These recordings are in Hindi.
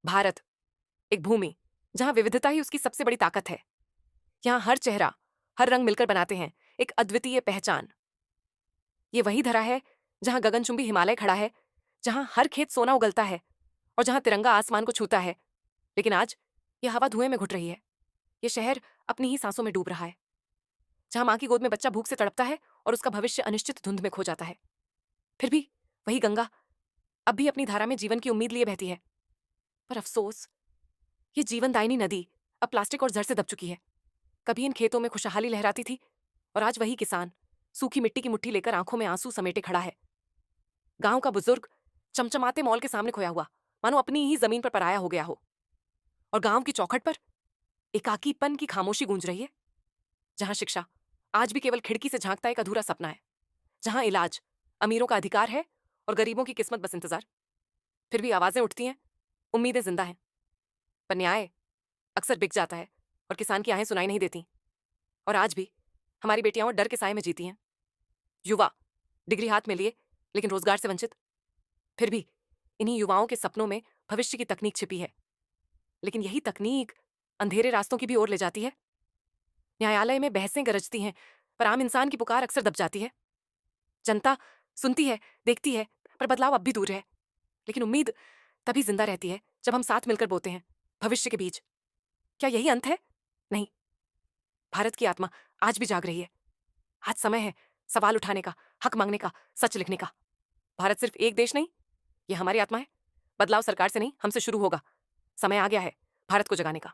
भारत, एक भूमि जहां विविधता ही उसकी सबसे बड़ी ताकत है। यहाँ हर चेहरा, हर रंग मिलकर बनाते हैं एक अद्वितीय पहचान। ये वही धरा है जहां गगनचुंबी हिमालय खड़ा है, जहां हर खेत सोना उगलता है और जहां तिरंगा आसमान को छूता है। लेकिन आज ये हवा धुएं में घुट रही है। ये शहर अपनी ही सांसों में डूब रहा है। जहां माँ की गोद में बच्चा भूख से तड़पता है और उसका भविष्य अनिश्चित धुंध में खो जाता है। फिर भी वही गंगा अब भी अपनी धारा में जीवन की उम्मीद लिए बहती है। पर अफसोस, ये जीवनदायिनी नदी अब प्लास्टिक और जड़ से दब चुकी है। कभी इन खेतों में खुशहाली लहराती थी और आज वही किसान सूखी मिट्टी की मुट्ठी लेकर आंखों में आंसू समेटे खड़ा है। गांव का बुजुर्ग चमचमाते मॉल के सामने खोया हुआ, मानो अपनी ही जमीन पर पराया हो गया हो। और गांव की चौखट पर एकाकीपन की खामोशी गूंज रही है, जहां शिक्षा आज भी केवल खिड़की से झांकता एक अधूरा सपना है। जहां इलाज अमीरों का अधिकार है और गरीबों की किस्मत बस इंतजार। फिर भी आवाजें उठती हैं, उम्मीदें जिंदा हैं। पर न्याय अक्सर बिक जाता है और किसान की आहें सुनाई नहीं देती। और आज भी हमारी बेटियां डर के साए में जीती हैं। युवा डिग्री हाथ में लिए लेकिन रोजगार से वंचित। फिर भी इन्हीं युवाओं के सपनों में भविष्य की तकनीक छिपी है। लेकिन यही तकनीक अंधेरे रास्तों की भी ओर ले जाती है। न्यायालय में बहसें गरजती हैं, पर आम इंसान की पुकार अक्सर दब जाती है। जनता सुनती है, देखती है, पर बदलाव अब भी दूर है। लेकिन उम्मीद तभी जिंदा रहती है जब हम साथ मिलकर बोते हैं भविष्य के बीज। क्या यही अंत है? नहीं, भारत की आत्मा आज भी जाग रही है। आज समय है सवाल उठाने का, हक मांगने का, सच लिखने का। भारत सिर्फ एक देश नहीं, ये हमारी आत्मा है। बदलाव सरकार से नहीं, हमसे शुरू होगा। समय आ गया है भारत को जगाने का,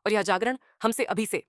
और यह जागरण हमसे अभी से